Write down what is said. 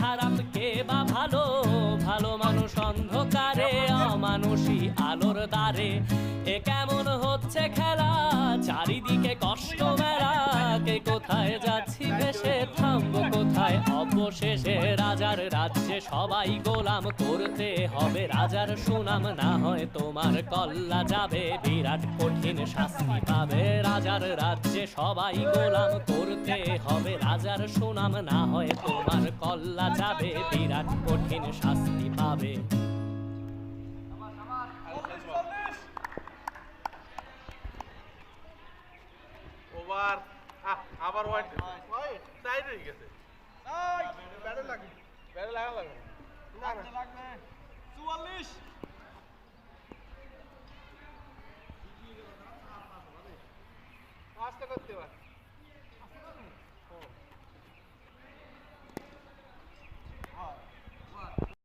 খারাপ কে বা ভালো, ভালো মানুষ অন্ধকারে, অমানুষী আলোর দ্বারে। এ কেমন হচ্ছে খেলা, চারিদিকে কষ্ট মেলা, কে কোথায় যাচ্ছি ভেসে, থামবো কোথায় অবশেষে। রাজার রাজ্যে সবাই গোলাম, করতে হবে রাজার সুনাম, না হয় তোমার কল্লা যাবে, বিরাট কঠিন শাস্তি পাবে। রাজার রাজ্যে সবাই গোলাম, করতে হবে রাজার সুনাম, না হয় তোমার কল্লা যাবে, বিরাট কঠিন শাস্তি পাবে। ওভার আবার ওয়াইড সাইড হয়ে গেছে। ব্যাটে লাগবে, ব্যাটে লাগা লাগবে না না লাগবে 44 আস্তে করতে পার।